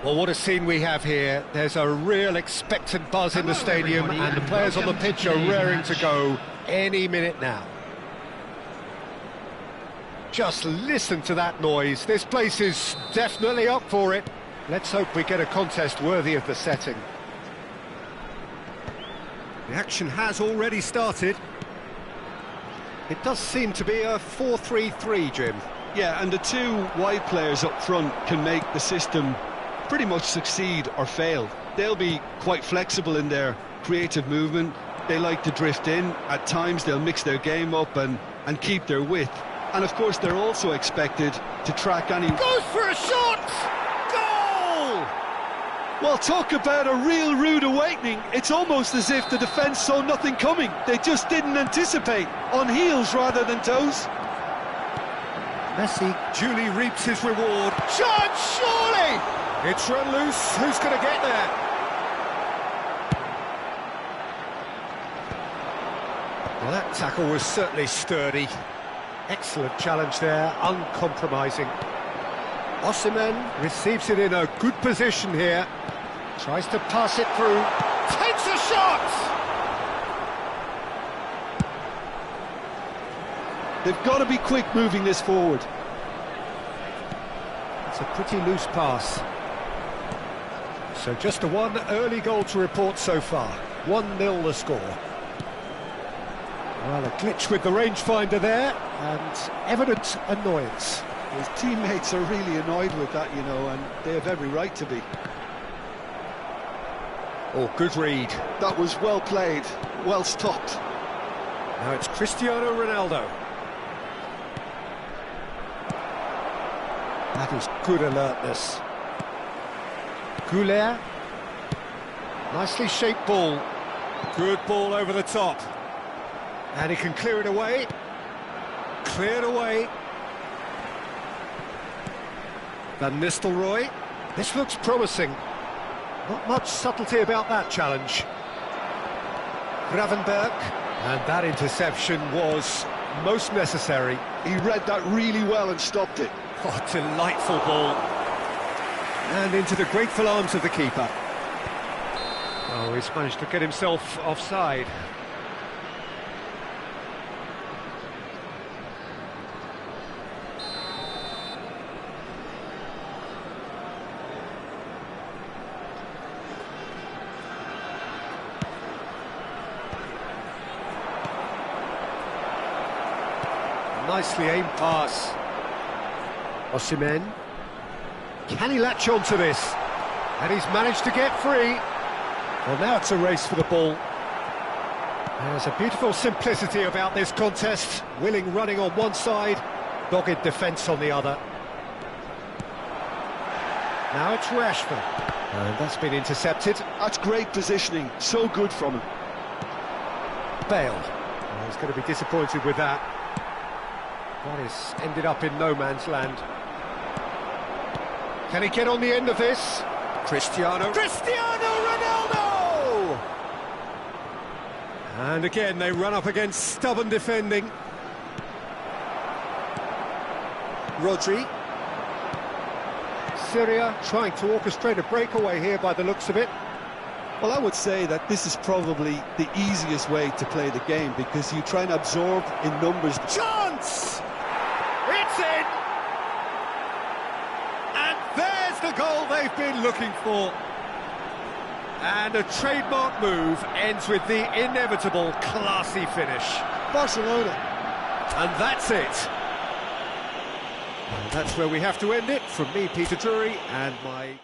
Well, what a scene we have here. There's a real expectant buzz in the stadium, and the players on the pitch are raring to go any minute now. Just listen to that noise. This place is definitely up for it. Let's hope we get a contest worthy of the setting. The action has already started. It does seem to be a 4-3-3, Jim. Yeah, and the two wide players up front can make the system pretty much succeed or fail. They'll be quite flexible in their creative movement. They like to drift in. At times they'll mix their game up and keep their width. And of course they're also expected to track any... Goes for a shot! Goal! Well, talk about a real rude awakening. It's almost as if the defence saw nothing coming. They just didn't anticipate. On heels rather than toes. Messi duly reaps his reward. Chance, surely! It's run loose. Who's going to get there? Well, that tackle was certainly sturdy. Excellent challenge there, uncompromising. Osimhen receives it in a good position here. Tries to pass it through. Takes a shot! They've got to be quick moving this forward. It's a pretty loose pass. So just a one early goal to report so far. 1-0 the score. Well, a glitch with the rangefinder there, and evident annoyance. His teammates are really annoyed with that, you know, and they have every right to be. Oh, good read. That was well played, well stopped. Now it's Cristiano Ronaldo. That is good alertness. Goulet. Nicely shaped ball. Good ball over the top. And he can clear it away. Cleared away. Van Nistelrooy. This looks promising. Not much subtlety about that challenge. Gravenberg. And that interception was most necessary. He read that really well and stopped it. Oh, delightful ball. And into the grateful arms of the keeper. Oh, he's managed to get himself offside. Nicely aimed pass. Osimhen. Can he latch on to this? And he's managed to get free. Well, now it's a race for the ball. There's a beautiful simplicity about this contest. Willing running on one side, dogged defence on the other. Now it's Rashford. And that's been intercepted. That's great positioning, so good from him. Bale. Well, he's going to be disappointed with that. That has ended up in no man's land. Can he get on the end of this? Cristiano Ronaldo! And again, they run up against stubborn defending. Rodri. Syria trying to orchestrate a breakaway here by the looks of it. Well, I would say that this is probably the easiest way to play the game because you try and absorb in numbers. Chance! It's in! And there's the goal they've been looking for. And a trademark move ends with the inevitable classy finish. Barcelona. And that's it. And that's where we have to end it. From me, Peter Drury, and my...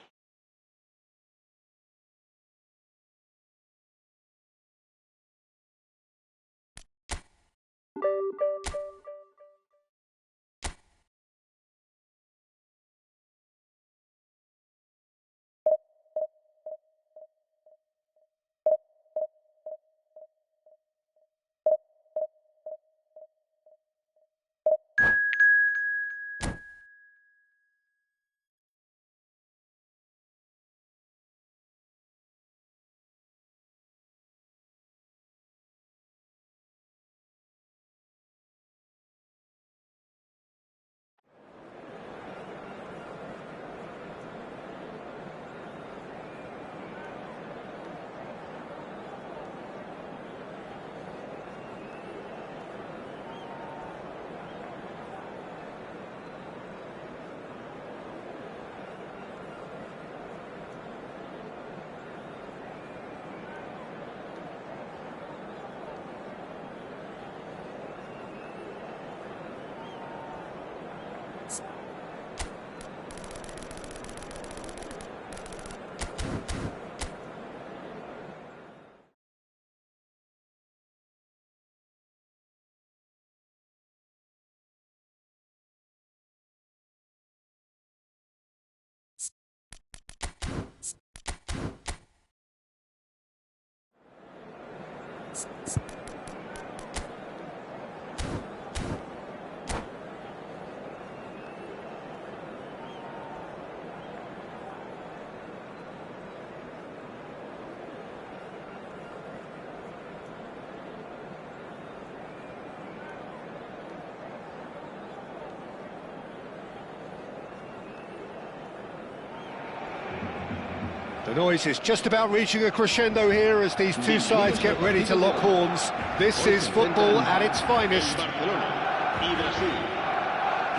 The noise is just about reaching a crescendo here as these two sides get ready to lock horns. This is football at its finest.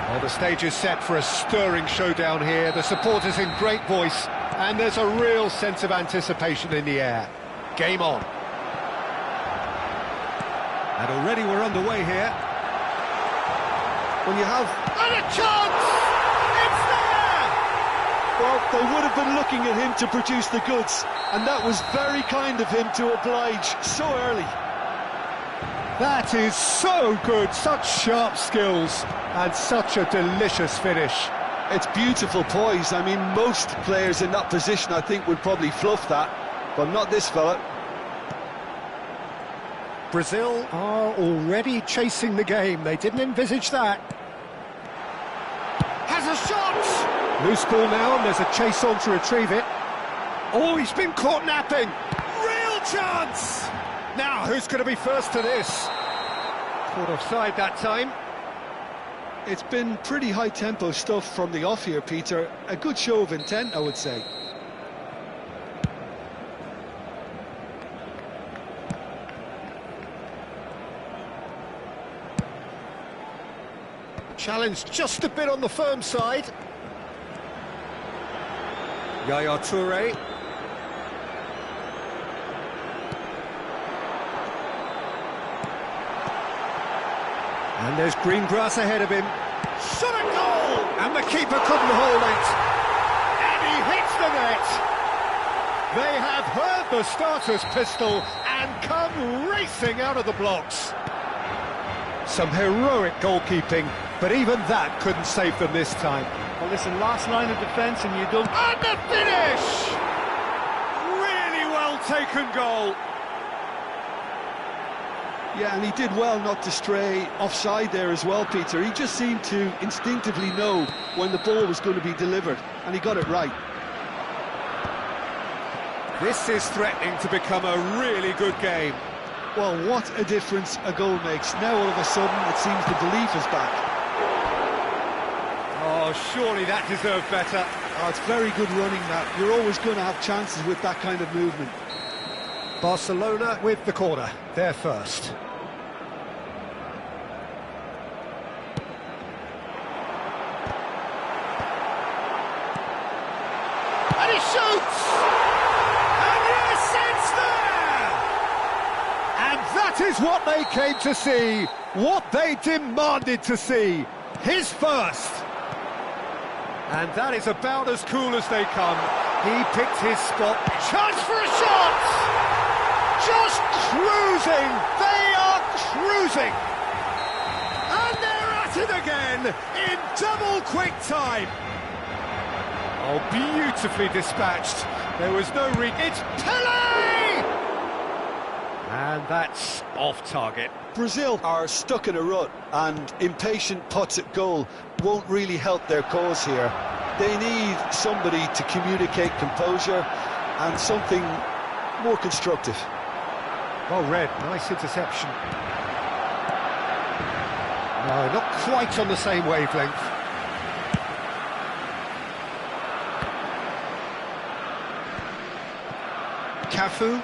Well, the stage is set for a stirring showdown here. The supporters in great voice, and there's a real sense of anticipation in the air. Game on. And already we're underway here. When you have... And a chance! It's there! Well, they would have been looking at him to produce the goods, and that was very kind of him to oblige so early. That is so good, such sharp skills, and such a delicious finish. It's beautiful poise. I mean, most players in that position, I think, would probably fluff that, but not this fella. Brazil are already chasing the game. They didn't envisage that. Has a shot! Loose ball now, and there's a chase on to retrieve it. Oh, he's been caught napping. Real chance! Now, who's going to be first to this? Caught offside that time. It's been pretty high-tempo stuff from the off here, Peter. A good show of intent, I would say. Challenge just a bit on the firm side. Yaya Toure. And there's green grass ahead of him. Shot a goal! And the keeper couldn't hold it. And he hits the net. They have heard the starter's pistol and come racing out of the blocks. Some heroic goalkeeping, but even that couldn't save them this time. Well, listen, last line of defence and you don't... And the finish! Really well taken goal. Yeah, and he did well not to stray offside there as well, Peter. He just seemed to instinctively know when the ball was going to be delivered, and he got it right. This is threatening to become a really good game. Well, what a difference a goal makes. Now all of a sudden it seems the belief is back. Oh, surely that deserved better. Oh, it's very good running, that. You're always going to have chances with that kind of movement. Barcelona with the corner, they're first. And he shoots! And yes, it's there! And that is what they came to see, what they demanded to see. His first! And that is about as cool as they come. He picked his spot. Chance for a shot! Just cruising! They are cruising! And they're at it again in double quick time. Oh, beautifully dispatched. There was no It's Pelé! And that's off target. Brazil are stuck in a rut, and impatient putts at goal won't really help their cause here. They need somebody to communicate composure and something more constructive. Well read, nice interception. No, not quite on the same wavelength. Cafu.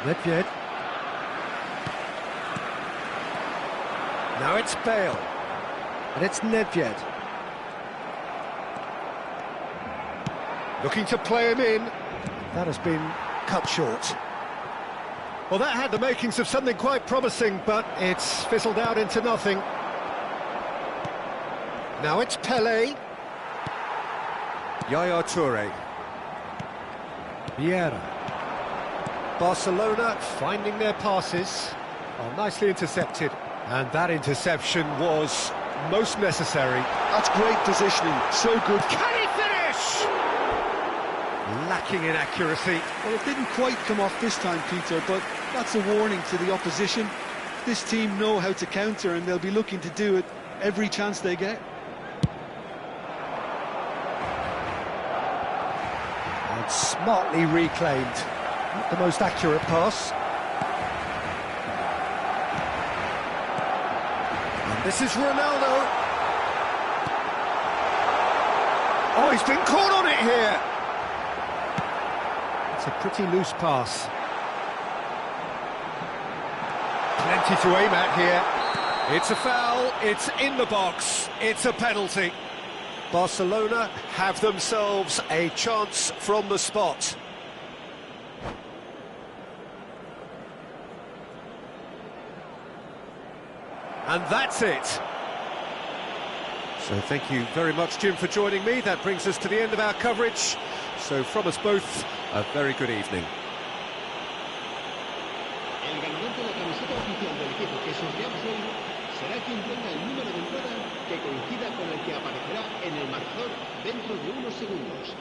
Nedved. Now it's Bale. And it's Nedved. Looking to play him in. That has been cut short. Well, that had the makings of something quite promising, but it's fizzled out into nothing. Now it's Pelé. Yaya Toure. Vieira. Barcelona finding their passes. Oh, nicely intercepted. And that interception was most necessary. That's great positioning, so good. Can he finish? Lacking in accuracy. Well, it didn't quite come off this time, Peter, but That's a warning to the opposition. This team know how to counter, and they'll be looking to do it every chance they get. And smartly reclaimed. Not the most accurate pass. And this is Ronaldo. Oh, he's been caught on it here. It's a pretty loose pass. Plenty to aim at here. It's a foul, it's in the box, it's a penalty. Barcelona have themselves a chance from the spot. And that's it. So thank you very much, Jim, for joining me. That brings us to the end of our coverage. So from us both, a very good evening. El ganador de la camiseta oficial del equipo que sorteamos hoy será quien tenga el número de entrada que coincida con el que aparecerá en el marcador dentro de unos segundos.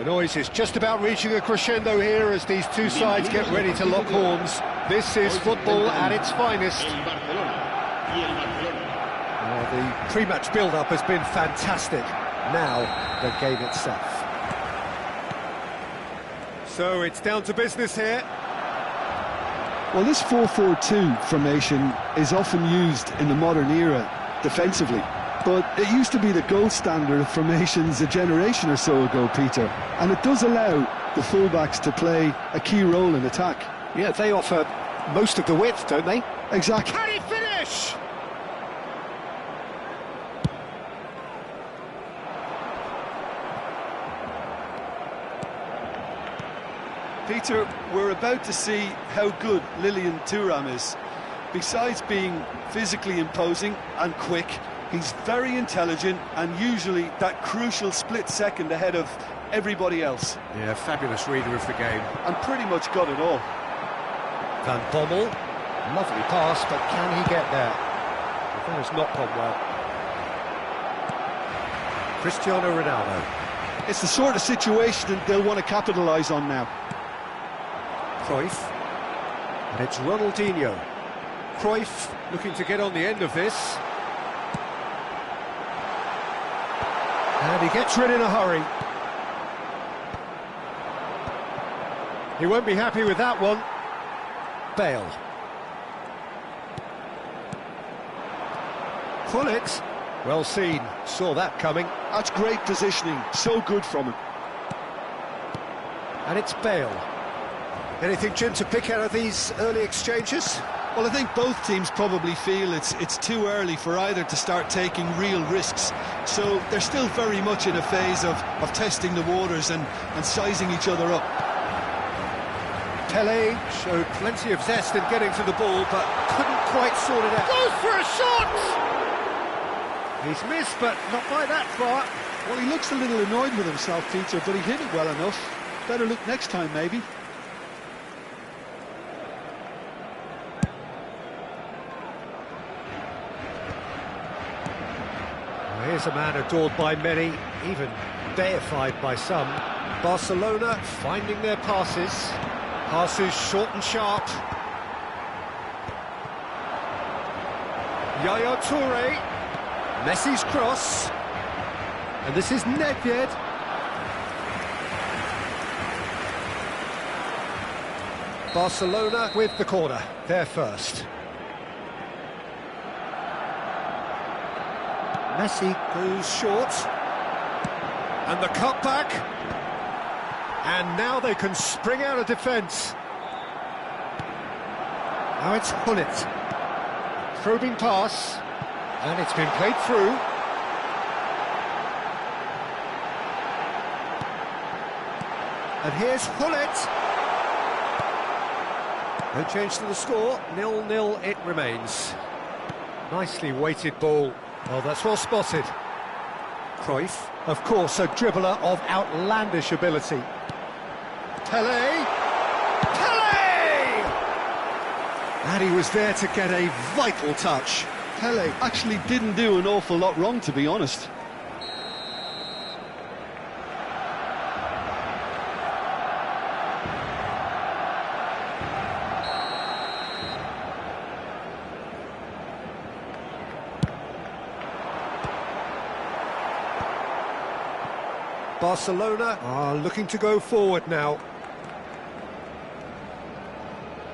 noise is just about reaching a crescendo here as these two sides get ready to lock horns. This is football at its finest. El Barcelona y el Barcelona. The pre-match build-up has been fantastic. Now, the game itself. So it's down to business here. Well, this 4-4-2 formation is often used in the modern era defensively, but it used to be the gold standard of formations a generation or so ago, Peter, and it does allow the fullbacks to play a key role in attack. Yeah, they offer most of the width, don't they? Exactly. Can he finish? Peter, we're about to see how good Lilian Thuram is. Besides being physically imposing and quick, he's very intelligent and usually that crucial split second ahead of everybody else. Yeah, fabulous reader of the game. And pretty much got it all. Van Bommel, lovely pass, but can he get there? That has not gone well. Cristiano Ronaldo. It's the sort of situation they'll want to capitalise on now. Cruyff, and it's Ronaldinho. Cruyff looking to get on the end of this. And he gets rid in a hurry. He won't be happy with that one. Bale. Gullit, well seen, saw that coming. That's great positioning, so good from him. And it's Bale. Anything, Jim, to pick out of these early exchanges? Well, I think both teams probably feel it's too early for either to start taking real risks. So they're still very much in a phase of testing the waters and sizing each other up. Pelé showed plenty of zest in getting to the ball, but couldn't quite sort it out. Goes for a shot! He's missed, but not by that far. Well, he looks a little annoyed with himself, Peter, but he hit it well enough. Better look next time, maybe. Here's a man adored by many, even deified by some. Barcelona finding their passes. Passes short and sharp. Yaya Toure. Messi's cross. And this is Nedved. Barcelona with the corner. They're first. Messi goes short, and the cutback, and now they can spring out of defence. Now it's Gullit, probing pass, and it's been played through. And here's Gullit. No change to the score, 0-0 it remains. Nicely weighted ball. Oh, that's well spotted. Cruyff, of course, a dribbler of outlandish ability. Pelé! Pelé! And he was there to get a vital touch. Pelé actually didn't do an awful lot wrong, to be honest. Barcelona are looking to go forward now.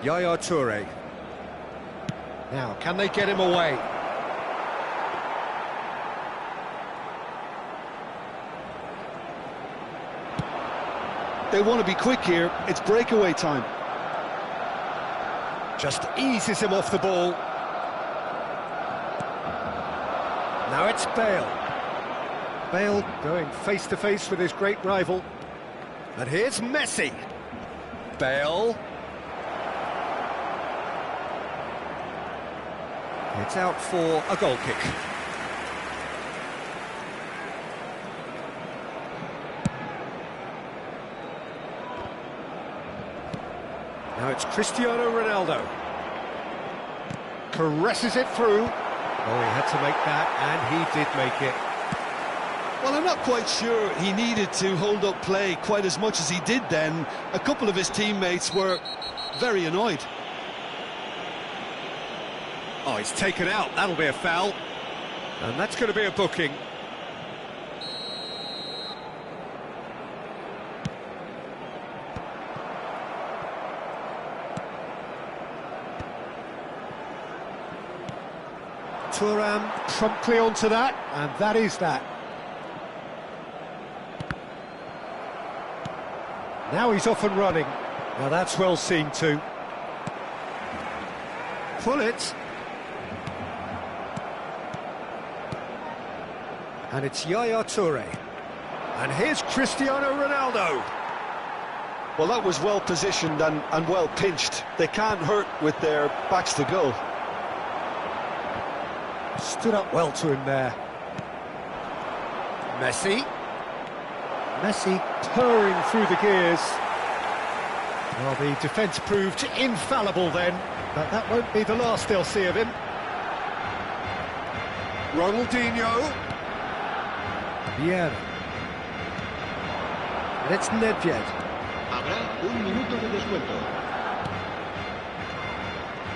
Yaya Toure. Now, can they get him away? They want to be quick here. It's breakaway time. Just eases him off the ball. Now it's Bale. Bale going face-to-face with his great rival. And here's Messi. Bale. It's out for a goal kick. Now it's Cristiano Ronaldo. Caresses it through. Oh, he had to make that, and he did make it. Well, I'm not quite sure he needed to hold up play quite as much as he did then. A couple of his teammates were very annoyed. Oh, he's taken out. That'll be a foul. And that's going to be a booking. Thuram promptly onto that, and that is that. Now he's off and running. Now that's well seen too. Pull it. And it's Yaya Toure. And here's Cristiano Ronaldo. Well, that was well positioned and well pinched. They can't hurt with their backs to goal. Stood up well to him there. Messi. Messi purring through the gears. Well, the defence proved infallible then, but that won't be the last they'll see of him. Ronaldinho. Vieira. And it's Nedved. Habrá un minuto de descuento.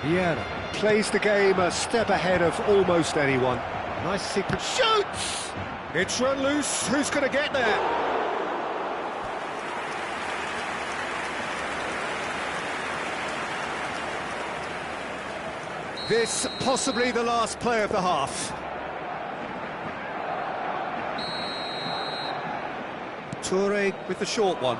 Vieira plays the game a step ahead of almost anyone. Nice sequence. Shoots! It's run loose. Who's going to get there? This possibly the last play of the half. Toure with the short one.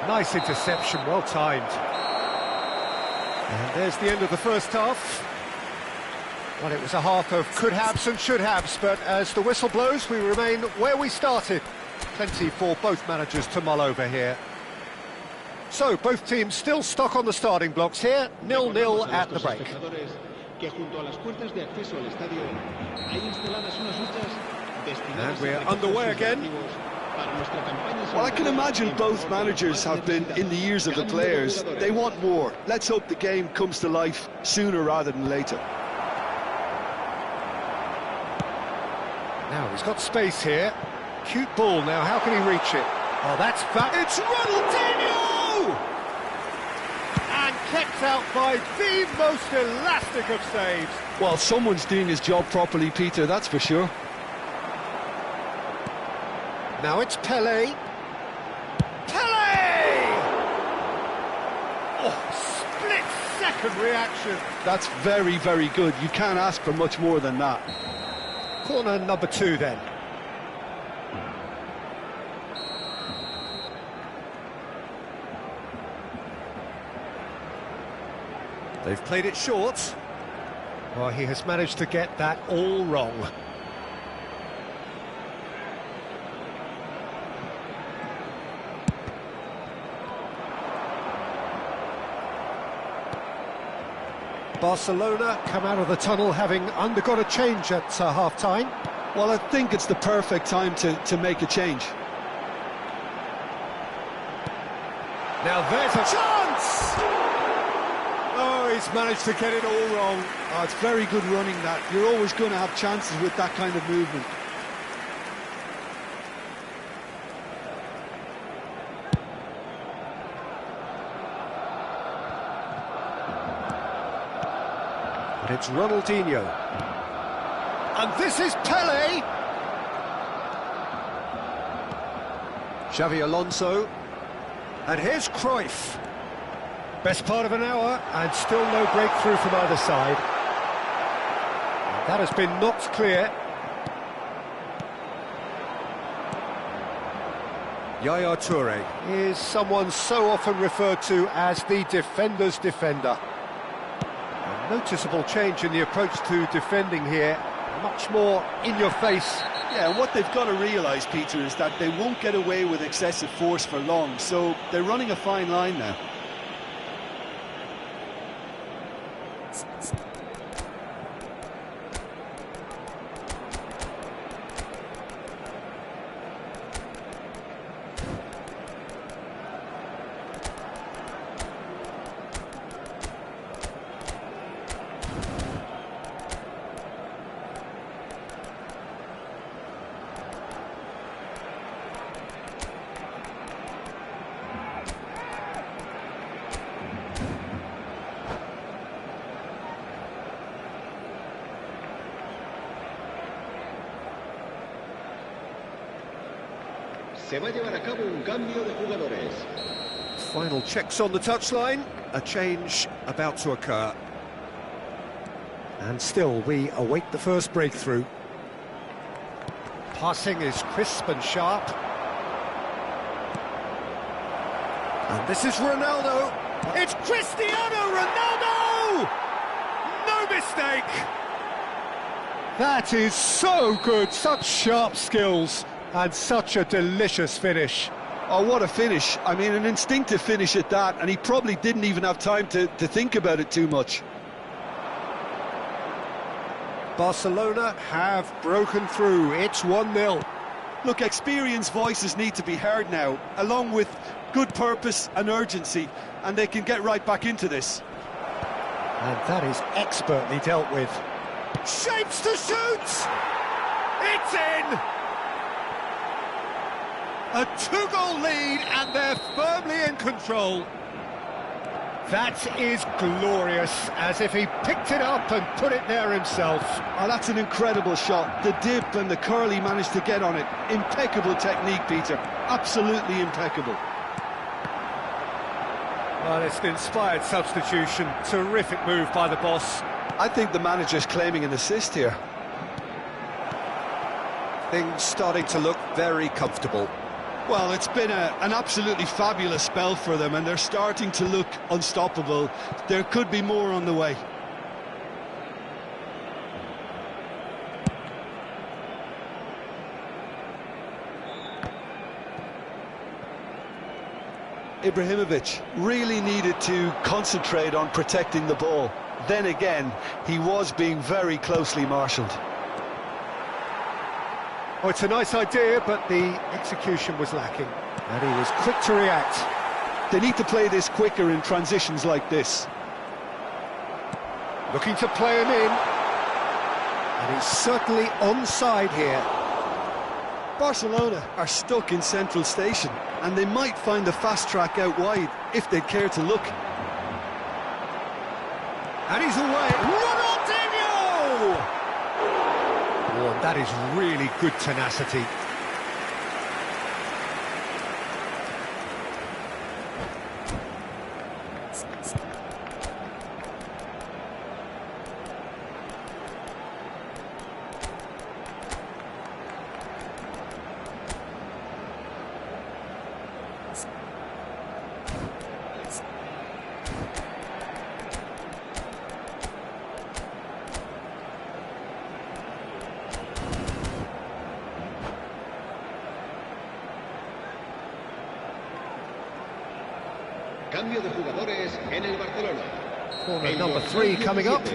Nice interception, well timed. And there's the end of the first half. Well, it was a half of could-haves and should-haves, but as the whistle blows, we remain where we started. Plenty for both managers to mull over here. So, both teams still stuck on the starting blocks here, 0-0 at the break. And we're underway again. Well, I can imagine both managers have been in the ears of the players. They want more. Let's hope the game comes to life sooner rather than later. Now, he's got space here. Cute ball now, how can he reach it? Oh, that's fat. It's Ronaldinho! And kept out by the most elastic of saves. Well, someone's doing his job properly, Peter, that's for sure. Now it's Pelé. Pelé! Oh, split-second reaction. That's very, very good. You can't ask for much more than that. Corner number 2 then. They've played it short. Well, he has managed to get that all wrong. Barcelona come out of the tunnel having undergone a change at half-time. Well, I think it's the perfect time to make a change. Now there's a chance! Oh, he's managed to get it all wrong. Oh, it's very good running that. You're always going to have chances with that kind of movement. And it's Ronaldinho. And this is Pelé! Xavi Alonso. And here's Cruyff. Best part of an hour, and still no breakthrough from either side. That has been knocked clear. Yaya Toure is someone so often referred to as the defender's defender. A noticeable change in the approach to defending here. Much more in your face. Yeah, and what they've got to realise, Peter, is that they won't get away with excessive force for long, so they're running a fine line now. Se va a llevar a cabo un cambio de jugadores. Final checks on the touchline. A change about to occur. And still, we await the first breakthrough. Passing is crisp and sharp. And this is Ronaldo. It's Cristiano Ronaldo! No mistake! That is so good, such sharp skills, and such a delicious finish. Oh, what a finish. I mean, an instinctive finish at that, and he probably didn't even have time to think about it too much. Barcelona have broken through. It's 1-0. Look, experienced voices need to be heard now, along with good purpose and urgency, and they can get right back into this. And that is expertly dealt with. Shapes to shoot! It's in! A 2-goal lead, and they're firmly in control. That is glorious, as if he picked it up and put it there himself. Oh, that's an incredible shot. The dip and the curl he managed to get on it. Impeccable technique, Peter. Absolutely impeccable. Well, it's an inspired substitution. Terrific move by the boss. I think the manager's claiming an assist here. Things starting to look very comfortable. Well, it's been an absolutely fabulous spell for them, and they're starting to look unstoppable. There could be more on the way. Ibrahimovic really needed to concentrate on protecting the ball. Then again, he was being very closely marshalled. Oh, it's a nice idea, but the execution was lacking. And he was quick to react. They need to play this quicker in transitions like this. Looking to play him in. And he's certainly onside here. Barcelona are stuck in Central Station, and they might find the fast track out wide if they'd care to look. And he's away. Ronaldinho! Oh, and that is really good tenacity. Cambio de jugadores en el Barcelona. Corner number 3 coming up.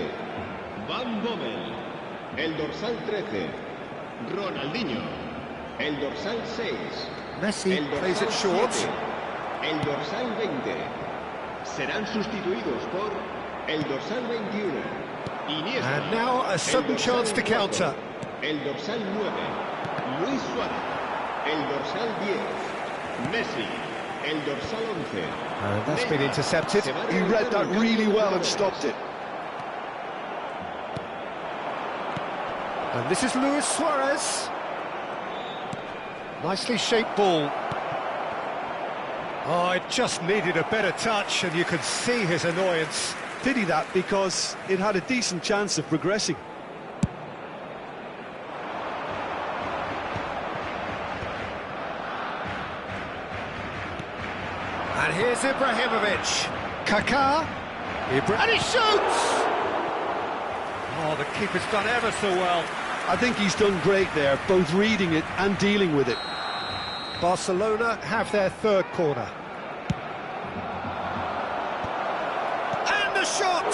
Van Bommel. El dorsal 13. Ronaldinho. El dorsal 6. Messi plays it short. 7. El dorsal 20. Serán sustituidos por el dorsal 21. Iniesta. And now a sudden chance to counter. El dorsal 9. Luis Suárez. El dorsal 10. Messi. El dorsal 11. And that's been intercepted. He read that really well and stopped it. And this is Luis Suarez. Nicely shaped ball. Oh, it just needed a better touch, and you could see his annoyance. Pity that, because it had a decent chance of progressing. And here's Ibrahimovic. Kaká. And he shoots! Oh, the keeper's done ever so well. I think he's done great there, both reading it and dealing with it. Barcelona have their third corner. And the shot!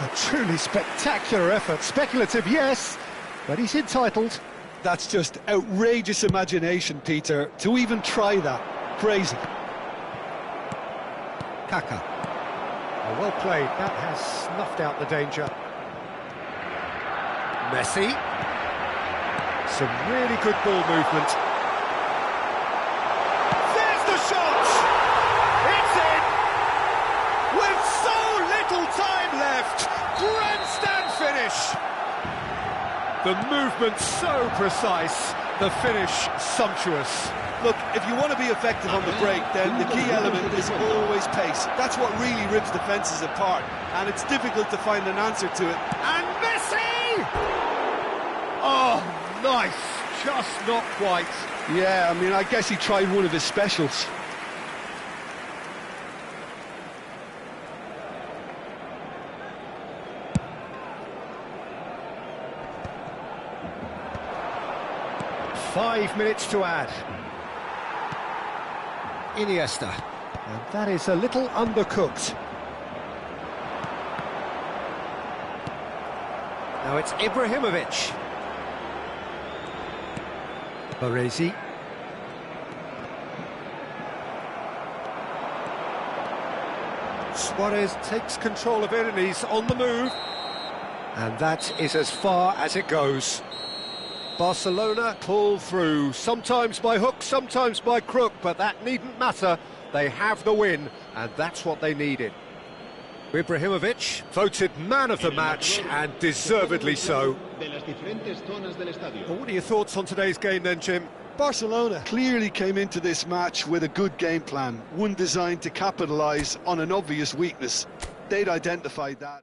A truly spectacular effort. Speculative, yes, but he's entitled. That's just outrageous imagination, Peter, to even try that. Crazy. Kaká. Oh, well played. That has snuffed out the danger. Messi. Some really good ball movement. There's the shot! It's in! With so little time left! Grandstand finish! The movement so precise, The finish, sumptuous. Look, if you want to be effective on the break, then the key element is always pace. That's what really rips defences apart, and it's difficult to find an answer to it. And Messi! Oh, nice. Just not quite. Yeah, I mean, I guess he tried one of his specials. Five minutes to add. Iniesta. And that is a little undercooked. Now it's Ibrahimovic. Baresi. Suarez takes control of it and he's on the move. And that is as far as it goes. Barcelona pull through, sometimes by hook, sometimes by crook, but that needn't matter. They have the win, and that's what they needed. Ibrahimovic, voted man of the match, and deservedly so. Well, what are your thoughts on today's game then, Jim? Barcelona clearly came into this match with a good game plan, one designed to capitalise on an obvious weakness. They'd identified that.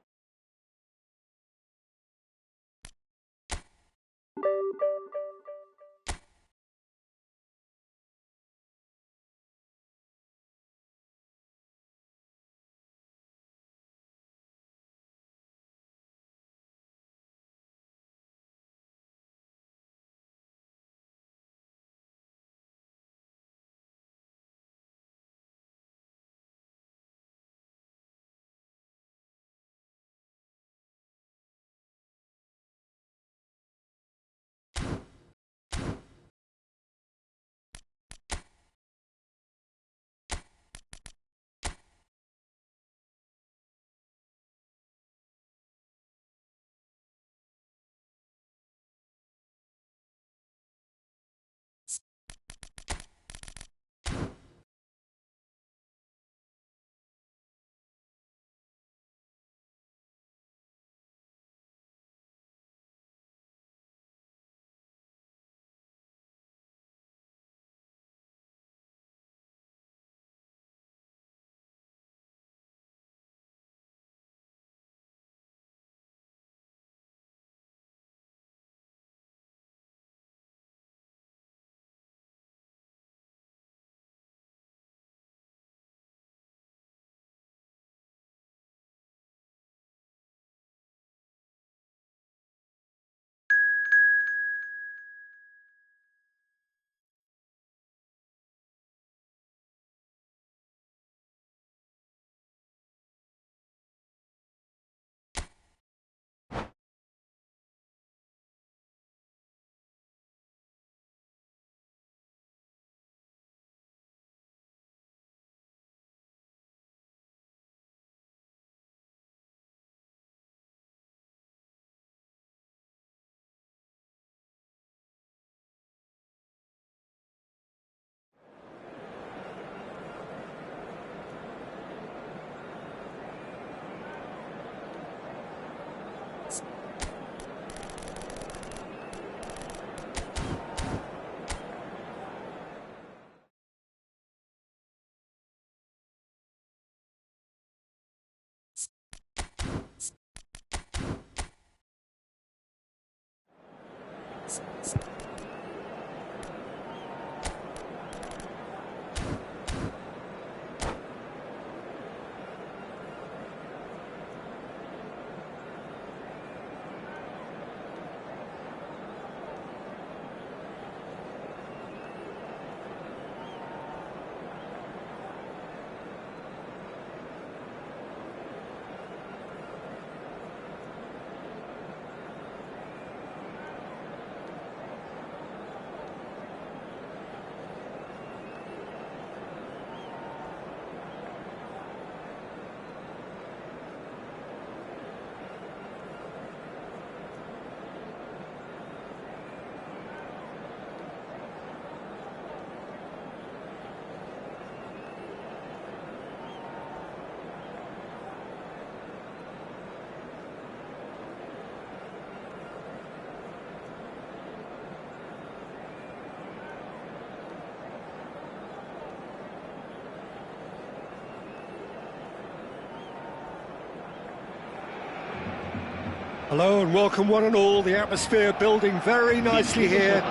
Hello and welcome one and all. The atmosphere building very nicely here.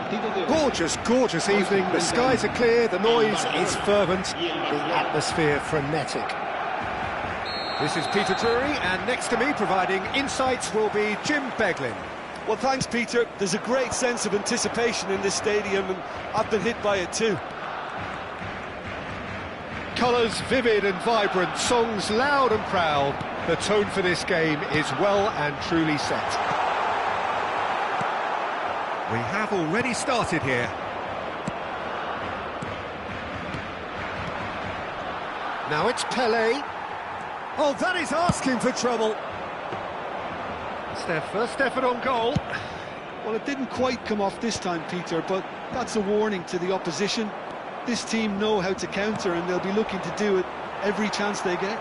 Gorgeous, gorgeous evening. The skies are clear, the noise is fervent, the atmosphere frenetic. This is Peter Drury, and next to me providing insights will be Jim Beglin. Well, thanks, Peter. There's a great sense of anticipation in this stadium, and I've been hit by it too. Colours vivid and vibrant, songs loud and proud. The tone for this game is well and truly set. We have already started here. Now it's Pelé. Oh, that is asking for trouble. It's their first effort on goal. Well, it didn't quite come off this time, Peter, but that's a warning to the opposition. This team know how to counter, and they'll be looking to do it every chance they get.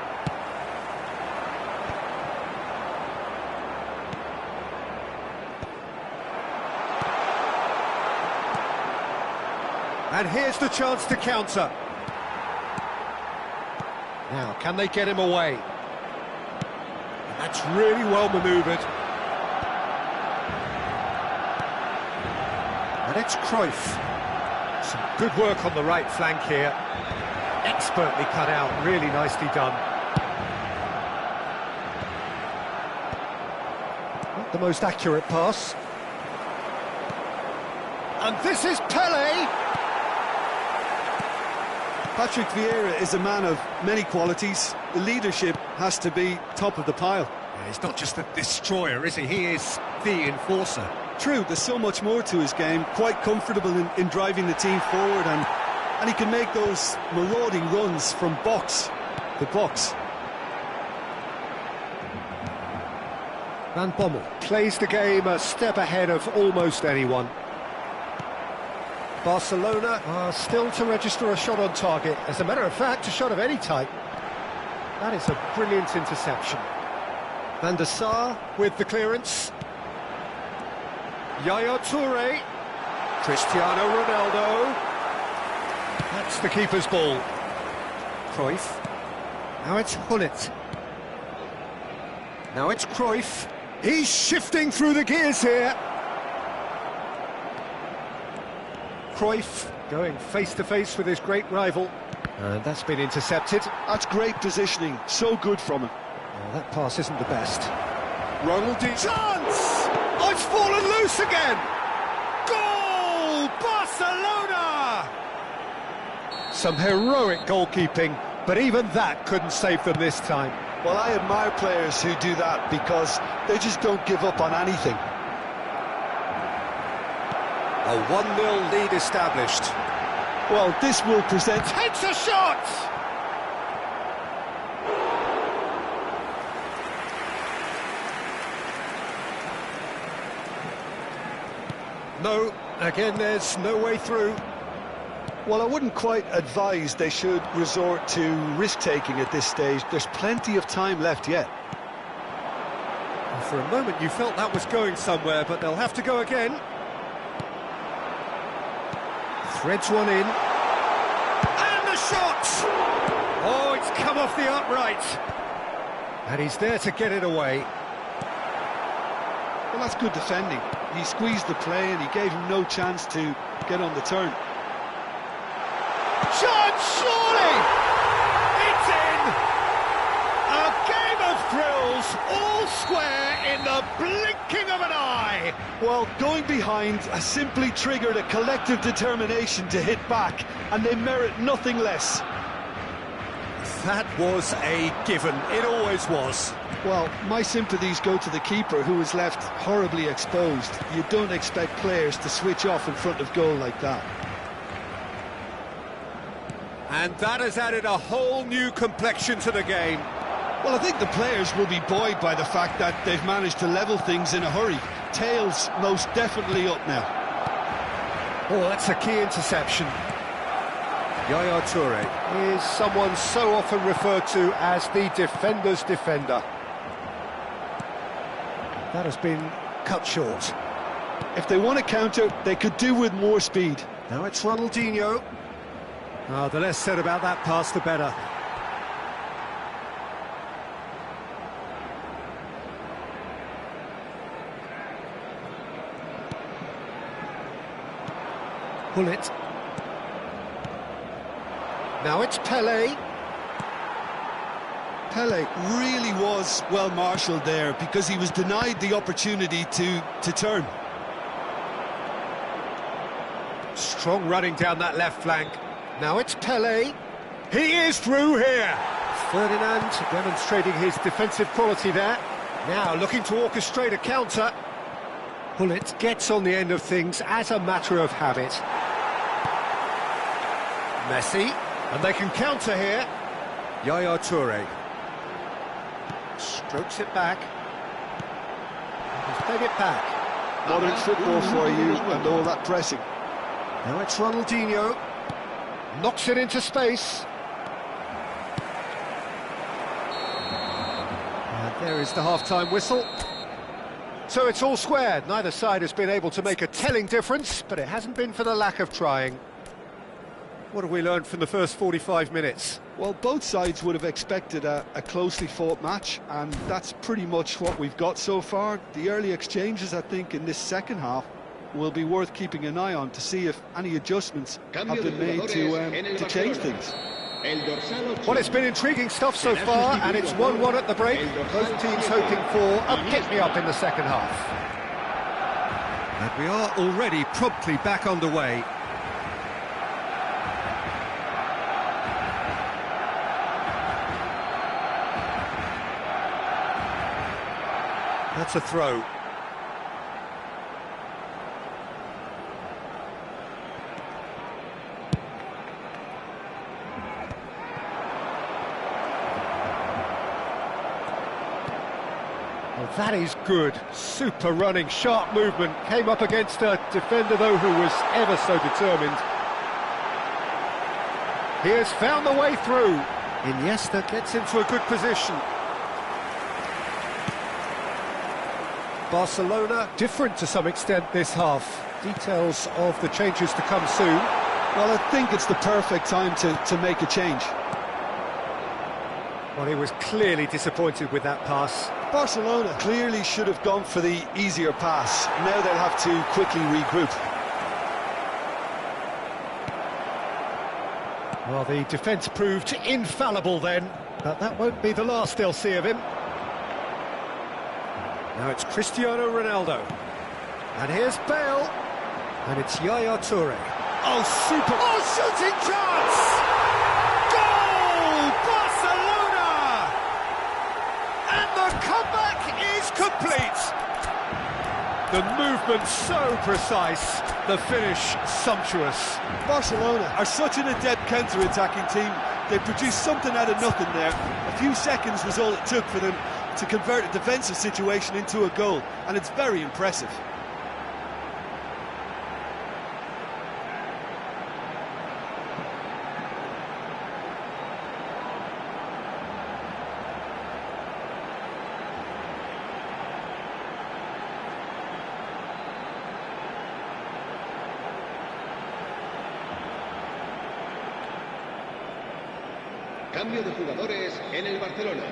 And here's the chance to counter. Now, can they get him away? And that's really well manoeuvred. And it's Cruyff. Some good work on the right flank here. Expertly cut out, really nicely done. Not the most accurate pass. And this is Pelé! Patrick Vieira is a man of many qualities. The leadership has to be top of the pile. Yeah, he's not just a destroyer, is he? He is the enforcer. True, there's so much more to his game. Quite comfortable in driving the team forward, and he can make those marauding runs from box to box. Van Bommel plays the game a step ahead of almost anyone. Barcelona are still to register a shot on target. As a matter of fact, a shot of any type. That is a brilliant interception. Van der Sar with the clearance. Yaya Toure. Cristiano Ronaldo. That's the keeper's ball. Cruyff. Now it's Gullit. Now it's Cruyff. He's shifting through the gears here. Cruyff going face-to-face with his great rival. And that's been intercepted. That's great positioning, so good from him. Well, that pass isn't the best. Ronaldinho. Chance! Oh, it's fallen loose again! Goal! Barcelona! Some heroic goalkeeping, but even that couldn't save them this time. Well, I admire players who do that because they just don't give up on anything. A 1-0 lead established. Well, this will present... Takes a shot! No, again there's no way through. Well, I wouldn't quite advise they should resort to risk-taking at this stage. There's plenty of time left yet. For a moment you felt that was going somewhere, but they'll have to go again. Threads one in. And the shot! Oh, it's come off the upright. And he's there to get it away. Well, that's good defending. He squeezed the play and he gave him no chance to get on the turn. Chance, surely! It's in! A game of thrills, all square in the blinking of an eye! Well, going behind has simply triggered a collective determination to hit back, and they merit nothing less. That was a given, it always was. Well, my sympathies go to the keeper, who was left horribly exposed. You don't expect players to switch off in front of goal like that. And that has added a whole new complexion to the game. Well, I think the players will be buoyed by the fact that they've managed to level things in a hurry. Tails most definitely up now. Oh, that's a key interception. Yaya Toure is someone so often referred to as the defender's defender. That has been cut short. If they want to counter, they could do with more speed. Now it's Ronaldinho. Oh, the less said about that pass, the better. Pull it. Now it's Pele. Pele really was well marshalled there because he was denied the opportunity to turn. Strong running down that left flank. Now it's Pele. He is through here. Ferdinand demonstrating his defensive quality there. Now looking to orchestrate a counter. Pullet gets on the end of things as a matter of habit. Messi, and they can counter here. Yaya Toure. Strokes it back. He's played it back. Modern football for you and all that pressing. Now it's Ronaldinho. Knocks it into space. And there is the half-time whistle. So it's all squared. Neither side has been able to make a telling difference, but it hasn't been for the lack of trying. What have we learned from the first 45 minutes? Well, both sides would have expected a closely fought match, and that's pretty much what we've got so far. The early exchanges, I think, in this second half will be worth keeping an eye on to see if any adjustments have been made to change things. Well, it's been intriguing stuff so far, and it's 1-1 at the break. Both teams hoping for a pick-me-up in the second half. And we are already promptly back underway. That's a throw. Well, that is good. Super running, sharp movement. Came up against a defender, though, who was ever so determined. He has found the way through. Iniesta gets into a good position. Barcelona different to some extent this half. Details of the changes to come soon. Well, I think it's the perfect time to make a change. Well, he was clearly disappointed with that pass. Barcelona clearly should have gone for the easier pass. Now they'll have to quickly regroup. Well, the defence proved infallible then, but that won't be the last they'll see of him. Now it's Cristiano Ronaldo. And here's Bale. And it's Yaya Toure. Oh, super! Oh, shooting chance! Goal! Barcelona! And the comeback is complete. The movement so precise, the finish sumptuous. Barcelona are such an adept counter-attacking team. They produced something out of nothing there. A few seconds was all it took for them to convert a defensive situation into a goal, and it's very impressive. Cambio de jugadores en el Barcelona.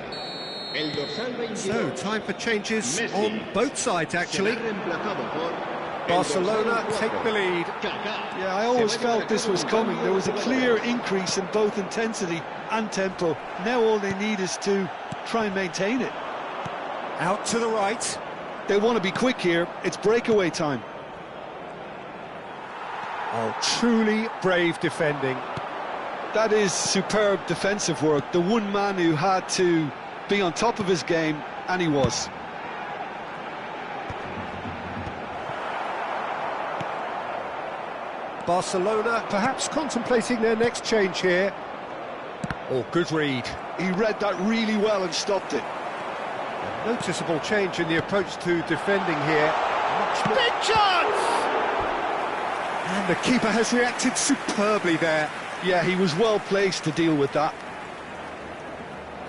El dorsal 22. So, time for changes Messi. on both sides, actually. Será reemplazado por el Barcelona dorsal take 4. the lead. Kaká. Yeah, I always felt this was coming. There was a clear increase in both intensity and tempo. Now all they need is to try and maintain it. Out to the right. They want to be quick here. It's breakaway time. Oh, truly brave defending. That is superb defensive work. The one man who had to be on top of his game, and he was. Barcelona perhaps contemplating their next change here. Oh, good read. He read that really well and stopped it. A noticeable change in the approach to defending here. Much more. Big chance! And the keeper has reacted superbly there. Yeah, he was well placed to deal with that.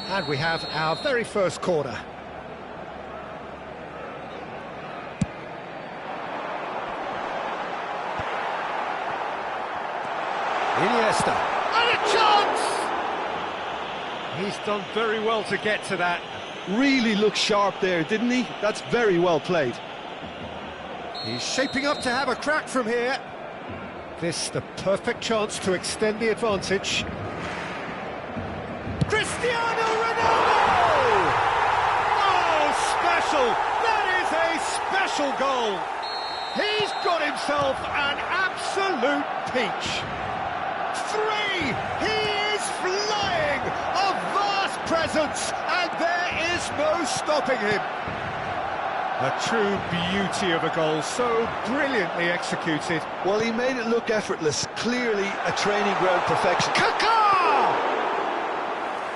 And we have our very first corner. Iniesta. And a chance! He's done very well to get to that. Really looked sharp there, didn't he? That's very well played. He's shaping up to have a crack from here. this the perfect chance to extend the advantage. Cristiano Ronaldo! Oh, special! That is a special goal! He's got himself an absolute peach. 3! He is flying! A vast presence, and there is no stopping him. A true beauty of a goal, so brilliantly executed. Well, he made it look effortless, clearly a training ground perfection. Kaká!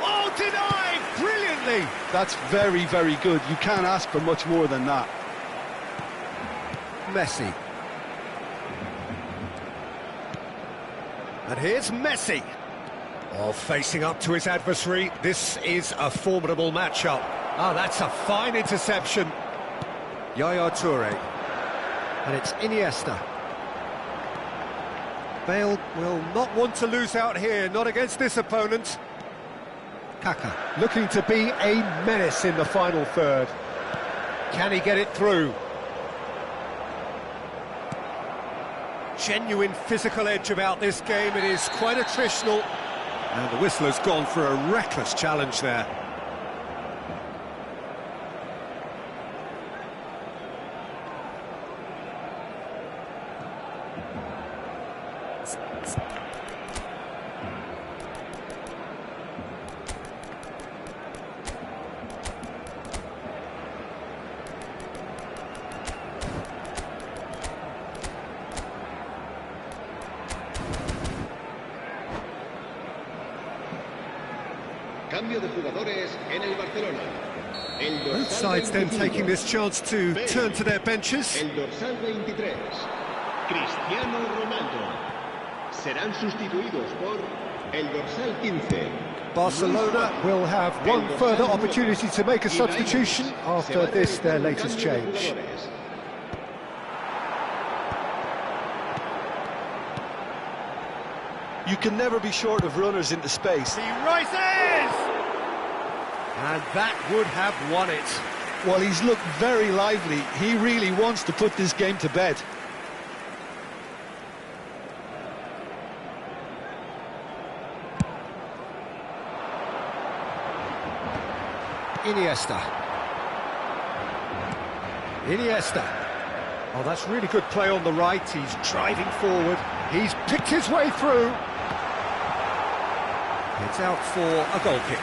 Oh, denied brilliantly. That's very, very good. You can't ask for much more than that. Messi. And here's Messi. Oh, facing up to his adversary. This is a formidable matchup. Oh, that's a fine interception. Yaya Toure. And it's Iniesta. Bale will not want to lose out here, not against this opponent. Kaká looking to be a menace in the final third. Can he get it through? Genuine physical edge about this game. It is quite attritional. And the whistler's gone for a reckless challenge there. Cambio de jugadores en el Barcelona. Both sides then taking this chance to turn to their benches. El dorsal 23, Cristiano Ronaldo. Serán sustituidos por el dorsal 15. Barcelona will have one further opportunity to make a substitution after this, their latest change. You can never be short of runners into space. He rises! And that would have won it. Well, he's looked very lively. He really wants to put this game to bed. Iniesta. Oh, that's really good play on the right. He's driving forward. He's picked his way through. It's out for a goal kick.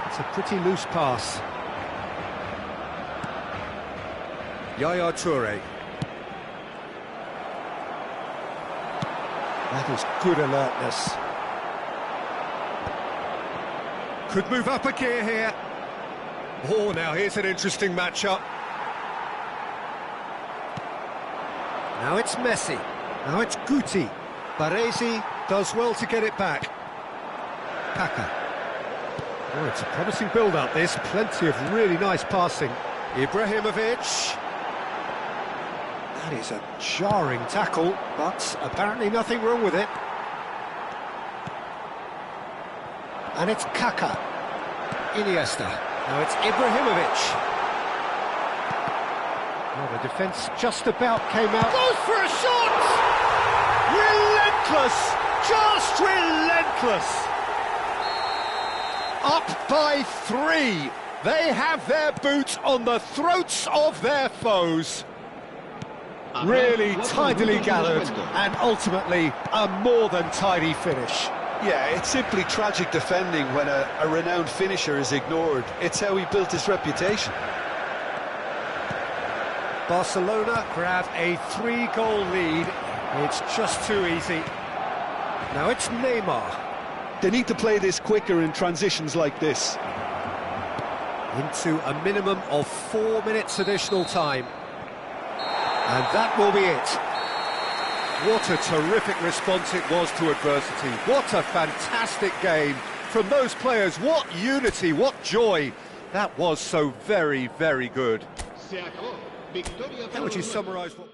It's a pretty loose pass. Yaya Toure. That is good alertness. Could move up a gear here. Oh, now here's an interesting matchup. Now it's Messi. Now it's Guti. Baresi does well to get it back. Kaká. Oh, it's a promising build-up, this. Plenty of really nice passing. Ibrahimovic. That is a jarring tackle, but apparently nothing wrong with it. And it's Kaká. Iniesta. Now it's Ibrahimovic. Oh, the defence just about came out. Goes for a shot! Relentless! Just relentless! Up by 3. They have their boots on the throats of their foes. Really tidily gathered, and ultimately a more than tidy finish. Yeah, it's simply tragic defending when a renowned finisher is ignored. It's how he built his reputation. Barcelona grab a 3-goal lead. It's just too easy. Now it's Neymar. They need to play this quicker in transitions like this. Into a minimum of 4 minutes additional time. And that will be it. What a terrific response it was to adversity. What a fantastic game from those players. What unity, what joy. That was so very, very good. How would you summarise what...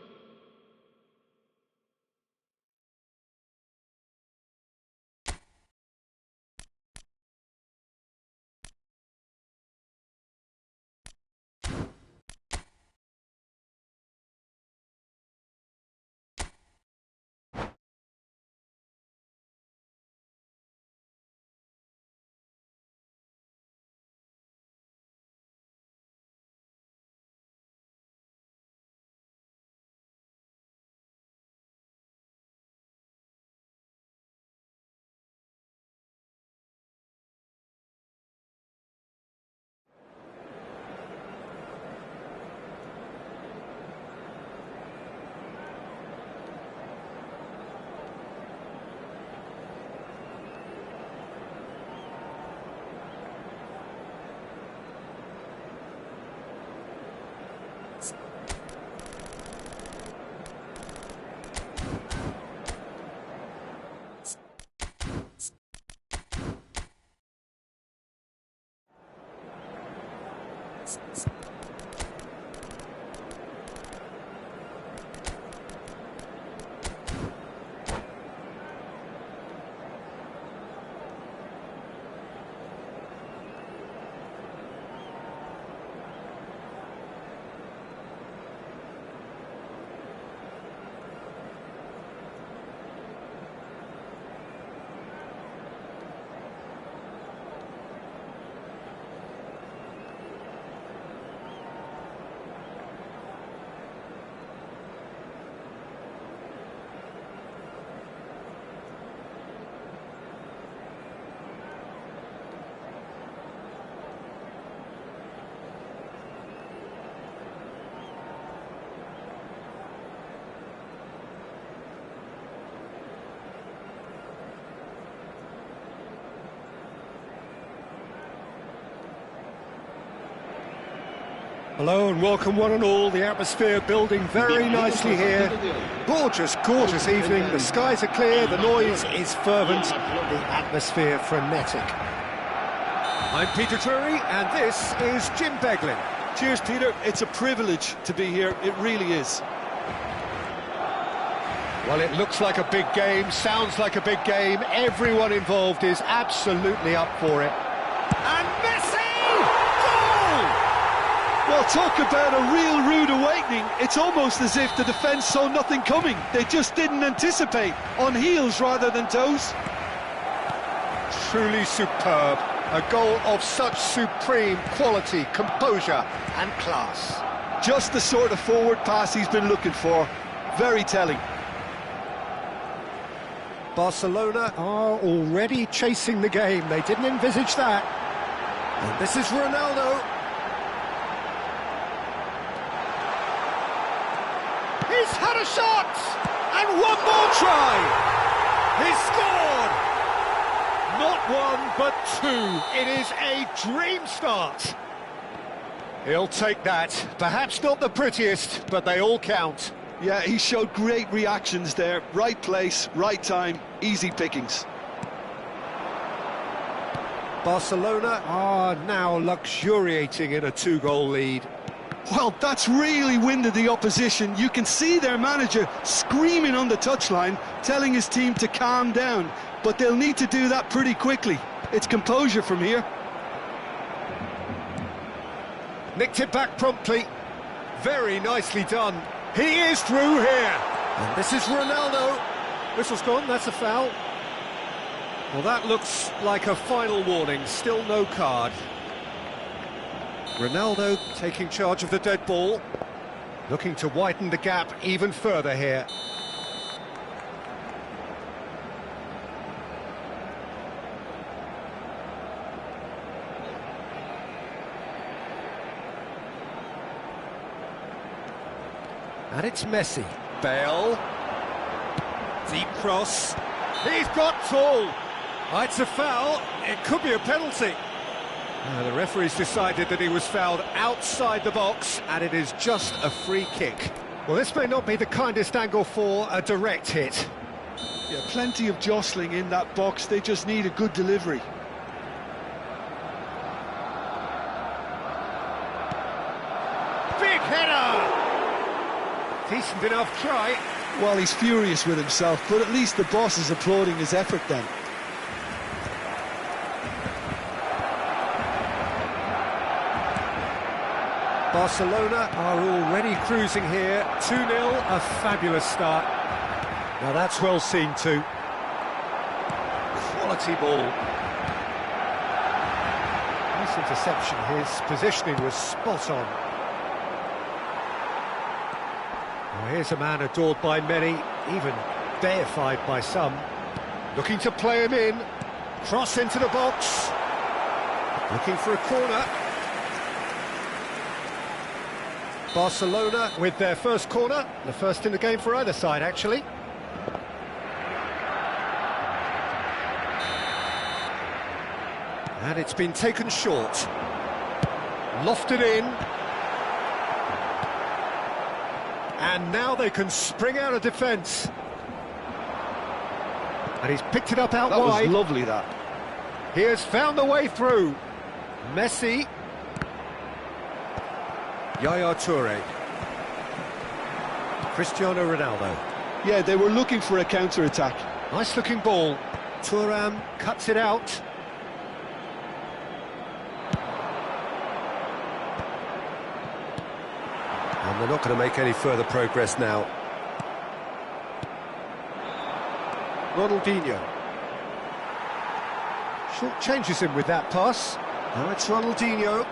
Hello and welcome one and all. The atmosphere building very nicely here. Gorgeous, gorgeous evening. The skies are clear, the noise is fervent, the atmosphere frenetic. I'm Peter Drury and this is Jim Beglin. Cheers, Peter. It's a privilege to be here. It really is. Well, it looks like a big game, sounds like a big game. Everyone involved is absolutely up for it. And Messi! Goal! Well, talk about a real rude awakening. It's almost as if the defence saw nothing coming. They just didn't anticipate, on heels rather than toes. Truly superb. A goal of such supreme quality, composure and class. Just the sort of forward pass he's been looking for. Very telling. Barcelona are already chasing the game. They didn't envisage that. And this is Ronaldo. He's had a shot! And one more try! He's scored! Not one, but two. It is a dream start. He'll take that. Perhaps not the prettiest, but they all count. Yeah, he showed great reactions there. Right place, right time, easy pickings. Barcelona are now luxuriating in a two-goal lead. Well, that's really winded the opposition. You can see their manager screaming on the touchline, telling his team to calm down. But they'll need to do that pretty quickly. It's composure from here. Nicked it back promptly. Very nicely done. He is through here. And this is Ronaldo. Whistle's gone, that's a foul. Well, that looks like a final warning. Still no card. Ronaldo taking charge of the dead ball. Looking to widen the gap even further here. And it's Messi. Bale. Deep cross. He's got full. It's a foul. It could be a penalty. The referee's decided that he was fouled outside the box, and it is just a free kick. Well, this may not be the kindest angle for a direct hit. Yeah, plenty of jostling in that box. They just need a good delivery. Big header! Decent enough try. Well, he's furious with himself, but at least the boss is applauding his effort then. Barcelona are already cruising here. 2-0, a fabulous start. Now that's well seen too. Quality ball. Nice interception. His positioning was spot on. Well, here's a man adored by many, even deified by some. Looking to play him in. Cross into the box. Looking for a corner. Barcelona with their first corner, the first in the game for either side, actually. And it's been taken short. Lofted in. And now they can spring out of defence. And he's picked it up out wide. That was lovely, that. He has found the way through. Messi. Yaya Toure. Cristiano Ronaldo. Yeah, they were looking for a counter-attack. Nice looking ball. Thuram cuts it out. And they're not going to make any further progress now. Ronaldinho. Short changes him with that pass. Now it's Ronaldinho.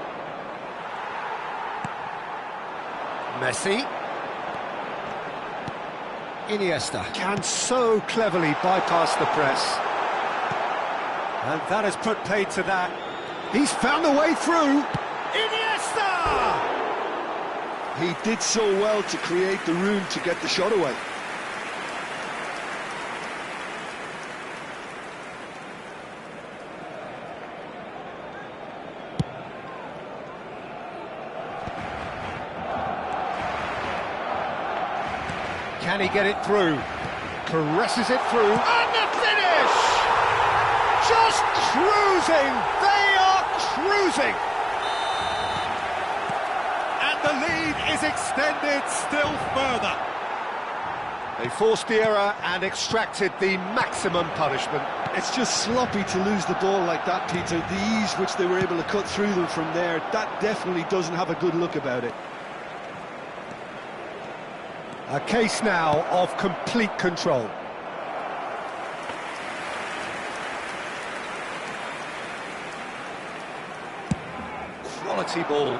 Messi. Iniesta can so cleverly bypass the press. And that has put paid to that. He's found the way through. Iniesta! He did so well to create the room to get the shot away. Can he get it through? Caresses it through. And the finish! Just cruising! They are cruising! And the lead is extended still further. They forced the error and extracted the maximum punishment. It's just sloppy to lose the ball like that, Peter. The ease which they were able to cut through them from there, that definitely doesn't have a good look about it. A case now of complete control. Quality ball.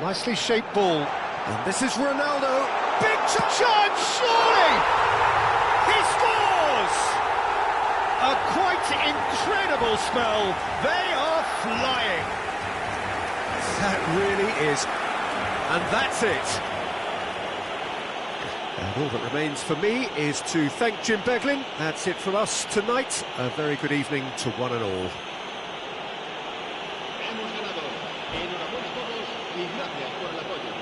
Nicely shaped ball. And this is Ronaldo. Big chance, surely! He scores! A quite incredible spell. They are flying. That really is. And that's it. And all that remains for me is to thank Jim Beglin. That's it from us tonight. A very good evening to one and all. Hemos ganado. Enhorabuena a todos y gracias por el apoyo.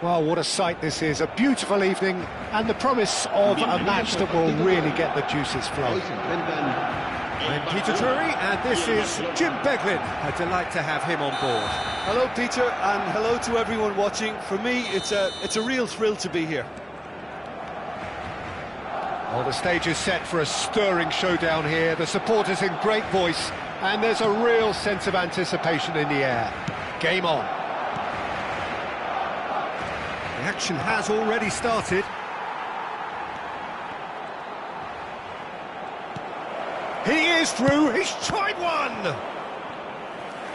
Well, what a sight this is, a beautiful evening, and the promise of a match that will really get the juices flowing. I'm Peter Drury, and this is Jim Beglin. A delight to have him on board. Hello, Peter, and hello to everyone watching. For me, it's a real thrill to be here. Well, the stage is set for a stirring showdown here. The supporters in great voice, and there's a real sense of anticipation in the air. Game on. The action has already started. He is through, he's tried one!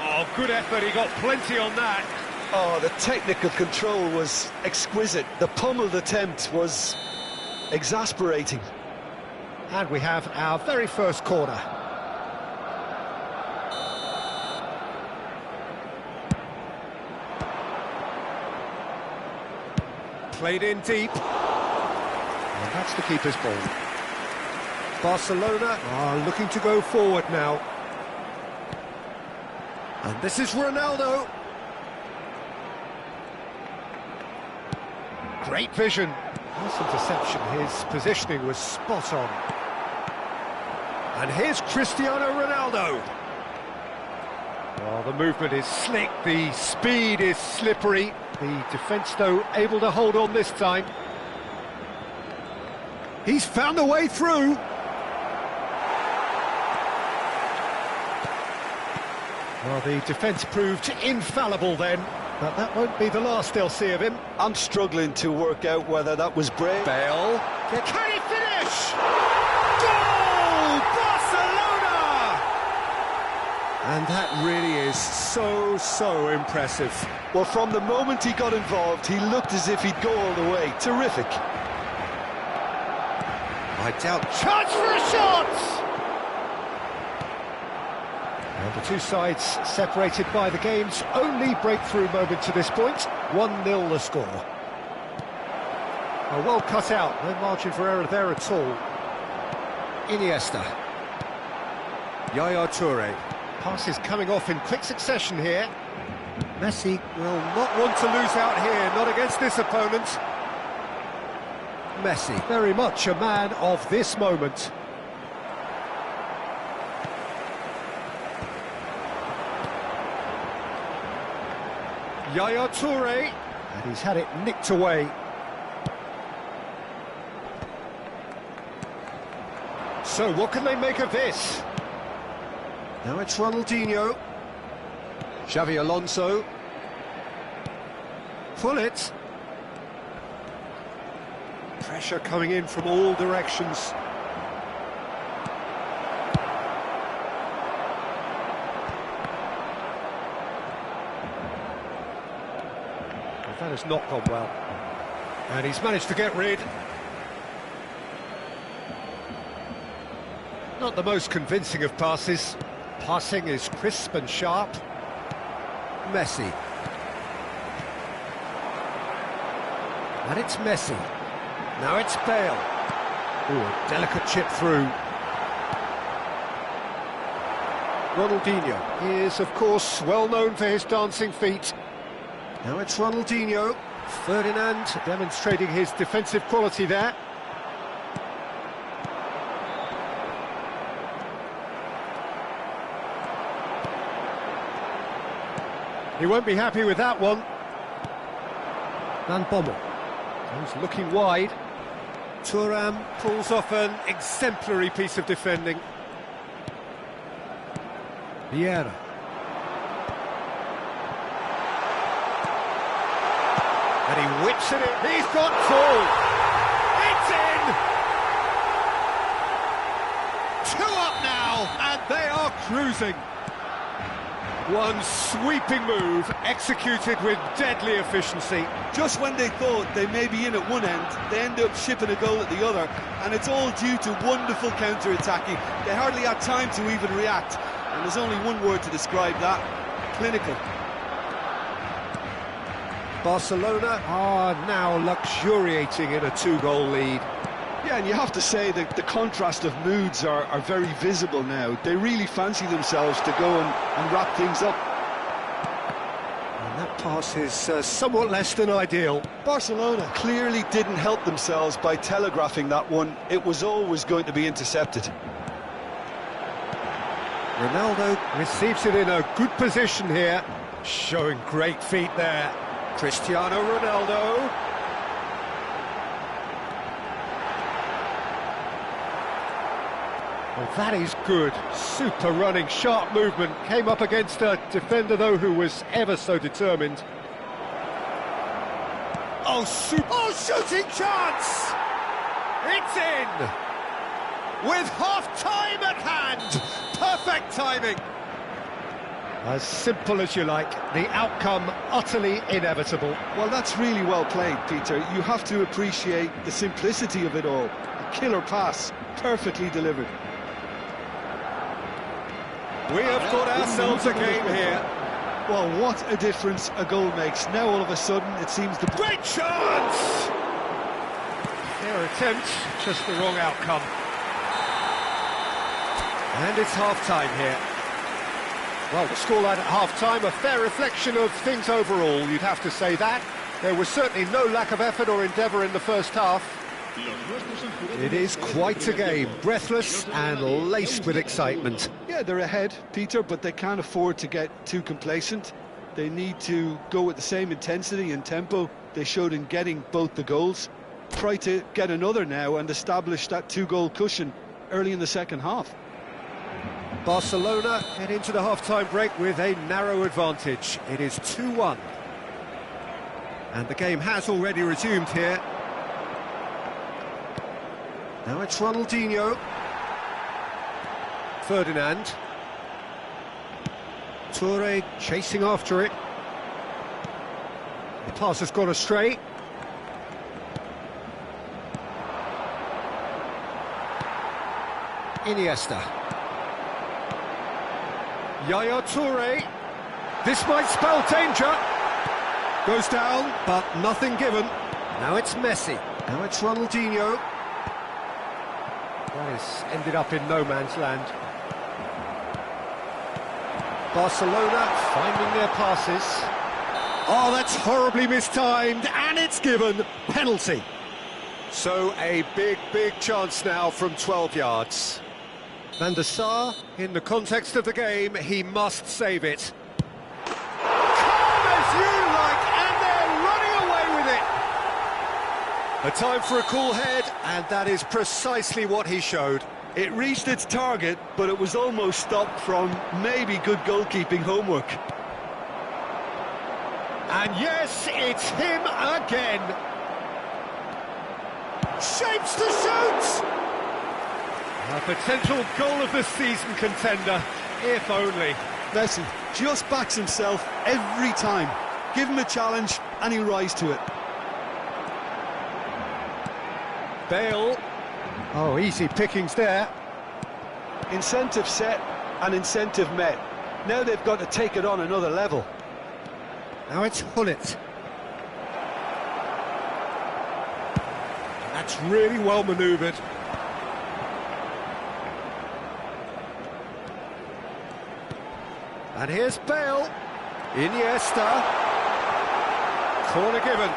Oh, good effort, he got plenty on that. Oh, the technical control was exquisite. The pummeled attempt was exasperating. And we have our very first corner. Played in deep. And that's the keeper's ball. Barcelona are looking to go forward now. And this is Ronaldo. Great vision. Nice interception. His positioning was spot on. And here's Cristiano Ronaldo. Well, the movement is slick, the speed is slippery. The defence, though, able to hold on this time. He's found a way through. Well, the defence proved infallible then, but that won't be the last they'll see of him. I'm struggling to work out whether that was brave. Bale. Can he finish? Goal! Barcelona! And that really is so impressive. Well, from the moment he got involved, he looked as if he'd go all the way. Terrific. I doubt. Chance for a shot! And the two sides separated by the game's only breakthrough moment to this point. 1-0 the score. Oh, well cut out, no margin for error there at all. Iniesta. Yaya Toure. Passes coming off in quick succession here. Messi will not want to lose out here, not against this opponent. Messi, very much a man of this moment. Yaya Toure, and he's had it nicked away. So what can they make of this? Now it's Ronaldinho. Xavi Alonso. Pull it. Pressure coming in from all directions. Well, that has not gone well. And he's managed to get rid. Not the most convincing of passes. Passing is crisp and sharp. Messi. And it's Messi. Now it's Bale. Ooh, a delicate chip through. Ronaldinho is, of course, well known for his dancing feet. Now it's Ronaldinho. Ferdinand demonstrating his defensive quality there. He won't be happy with that one. Van Bommel. He's looking wide. Thuram pulls off an exemplary piece of defending. Vieira. And he whips it in. He's got full. It's in! 2 up now, and they are cruising. One sweeping move, executed with deadly efficiency. Just when they thought they may be in at one end, they end up shipping a goal at the other, and it's all due to wonderful counter-attacking. They hardly had time to even react, and there's only one word to describe that: clinical. Barcelona are now luxuriating in a 2-goal lead. Yeah, and you have to say that the contrast of moods are very visible now. They really fancy themselves to go and wrap things up. And that pass is somewhat less than ideal. Barcelona clearly didn't help themselves by telegraphing that one. It was always going to be intercepted. Ronaldo receives it in a good position here, showing great feet there. Cristiano Ronaldo. Well, that is good. Super running, sharp movement. Came up against a defender, though, who was ever so determined. Oh, shooting chance! It's in! With half-time at hand! Perfect timing! As simple as you like, the outcome utterly inevitable. Well, that's really well played, Peter. You have to appreciate the simplicity of it all. A killer pass, perfectly delivered. We have got ourselves a game here. Well, what a difference a goal makes. Now all of a sudden it seems the... Great chance! Their attempt, just the wrong outcome. And it's half-time here. Well, the scoreline at half-time, a fair reflection of things overall, you'd have to say that. There was certainly no lack of effort or endeavour in the first half. It is quite a game, breathless and laced with excitement. Yeah, they're ahead, Peter, but they can't afford to get too complacent. They need to go with the same intensity and tempo they showed in getting both the goals. Try to get another now and establish that two-goal cushion early in the second half. Barcelona head into the half-time break with a narrow advantage. It is 2-1. And the game has already resumed here. Now it's Ronaldinho. Ferdinand. Toure chasing after it. The pass has gone astray. Iniesta. Yaya Toure. This might spell danger. Goes down, but nothing given. Now it's Messi. Now it's Ronaldinho. That has ended up in no man's land. Barcelona finding their passes. Oh, that's horribly mistimed, and it's given. Penalty. So a big chance now from 12 yards. Van der Sar, in the context of the game, he must save it. Calm as you like, and they're running away with it. A time for a cool head, and that is precisely what he showed. It reached its target, but it was almost stopped from maybe good goalkeeping homework. And yes, it's him again. Shapes to shoot! A potential goal of the season contender, if only. Messi just backs himself every time. Give him a challenge and he'll rise to it. Bale. Oh, easy pickings there. Incentive set and incentive met. Now they've got to take it on another level. Now it's Hullet. That's really well manoeuvred. And here's Bale. Iniesta. Corner given.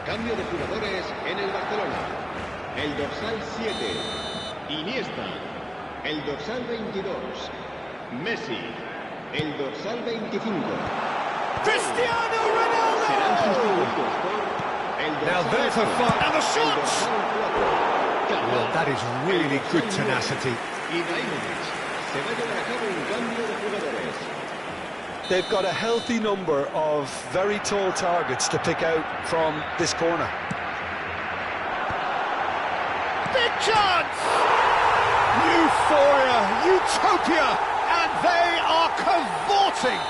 Cambio de jugadores en el Barcelona. El dorsal 7, Iniesta. El dorsal 22, Messi. El dorsal 25, Cristiano Ronaldo! serán sustituidos por el dorsal Now there's a 8, fight. And the el shot! dorsal 4, Well, that is really good tenacity. Ibrahimovic. Se va a llevar a cabo un cambio de jugadores. They've got a healthy number of very tall targets to pick out from this corner. Big chance! Euphoria, utopia, and they are cavorting.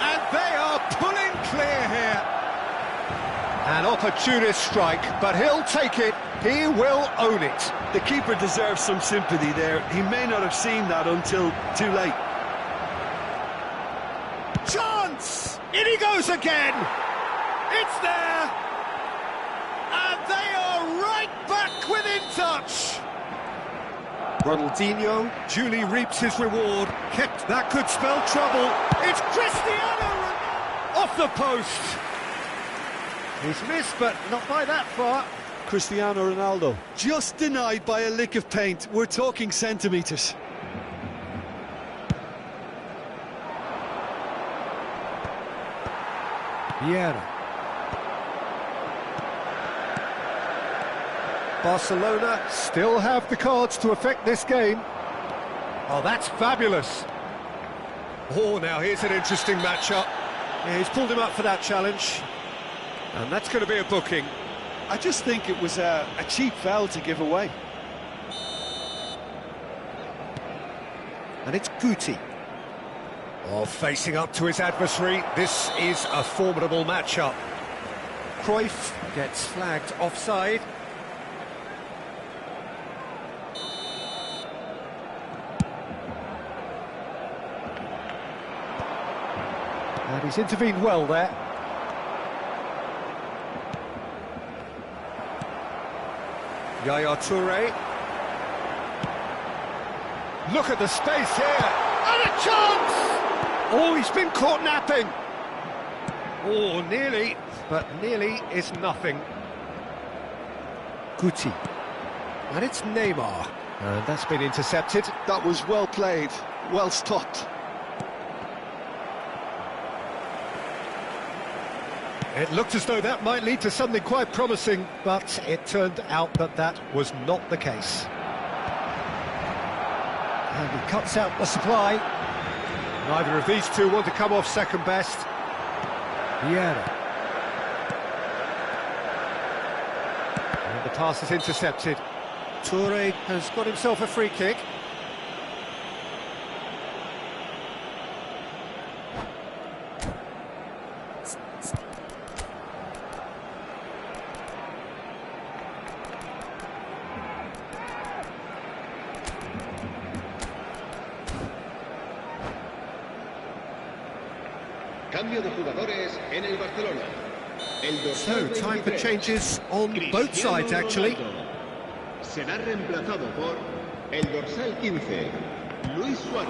And they are pulling clear here. An opportunist strike, but he'll take it. He will own it. The keeper deserves some sympathy there. He may not have seen that until too late. Chance! In he goes again! It's there! And they are right back within touch! Ronaldinho duly reaps his reward. That could spell trouble. It's Cristiano off the post. He's missed, but not by that far. Cristiano Ronaldo just denied by a lick of paint. We're talking centimetres. Vieira. Barcelona still have the cards to affect this game. Oh, that's fabulous. Oh, now here's an interesting matchup. Yeah, he's pulled him up for that challenge. And that's going to be a booking. I just think it was a cheap foul to give away. And it's Guti. Oh, facing up to his adversary. This is a formidable matchup. Cruyff gets flagged offside. And he's intervened well there. Yaya Toure. Look at the space here. And a chance! Oh, he's been caught napping. Oh, nearly, but nearly is nothing. Guti. And it's Neymar. And that's been intercepted. That was well played, well stopped. It looked as though that might lead to something quite promising, but it turned out that that was not the case. And he cuts out the supply. Neither of these two want to come off second best. Vieira. And the pass is intercepted. Toure has got himself a free kick. Cambio de jugadores en el Barcelona. El dorsal So, time for 23, changes on both sides, actually. Ronaldo. Será reemplazado por el dorsal 15, Luis Suárez.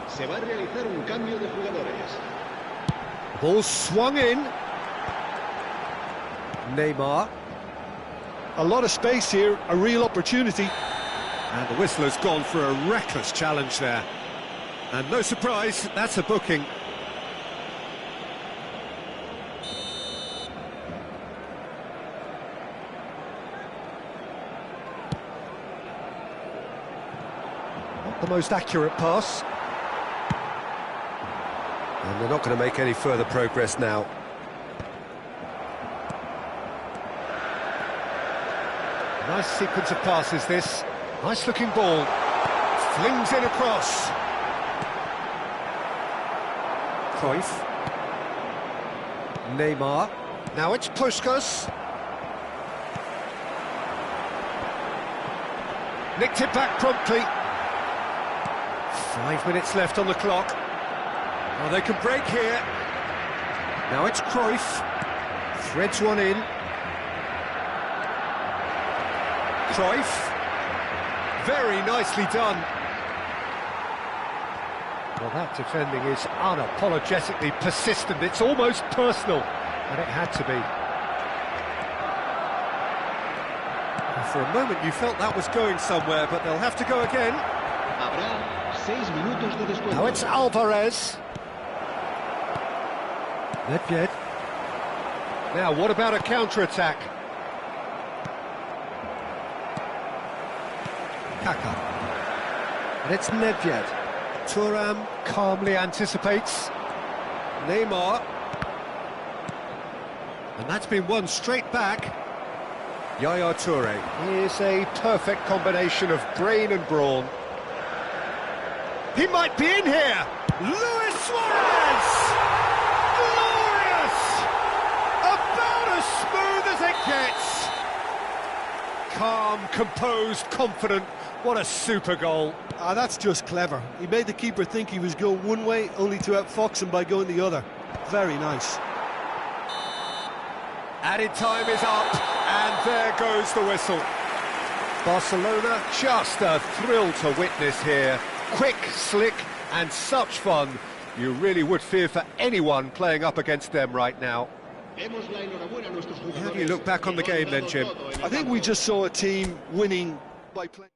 Se va a realizar un cambio de jugadores. Ball swung in. Neymar. A lot of space here, a real opportunity. And the whistler's gone for a reckless challenge there. And no surprise, that's a booking. Not the most accurate pass. And they're not going to make any further progress now. Nice sequence of passes, this. Nice looking ball. Flings in across. Cruyff. Neymar. Now it's Puskas. Nicked it back promptly. 5 minutes left on the clock. Oh, they can break here. Now it's Cruyff. Threads one in. Cruyff. Very nicely done. Well, that defending is unapologetically persistent. It's almost personal, and it had to be. And for a moment you felt that was going somewhere, but they'll have to go again. Habrá 6 minutos de descuento. Now it's Alvarez. Nedved. Now, what about a counter-attack? Kaká. And it's Nedved. Thuram calmly anticipates. Neymar. And that's been won straight back. Yaya Toure. He is a perfect combination of brain and brawn. He might be in here! Luis Suarez! Glorious! About as smooth as Calm, composed, confident. What a super goal. Ah, that's just clever. He made the keeper think he was going one way, only to outfox him by going the other. Very nice. Added time is up, and there goes the whistle. Barcelona, just a thrill to witness here. Quick, slick, and such fun. You really would fear for anyone playing up against them right now. How do you look back on the game then, Jim? I think we just saw a team winning by playing.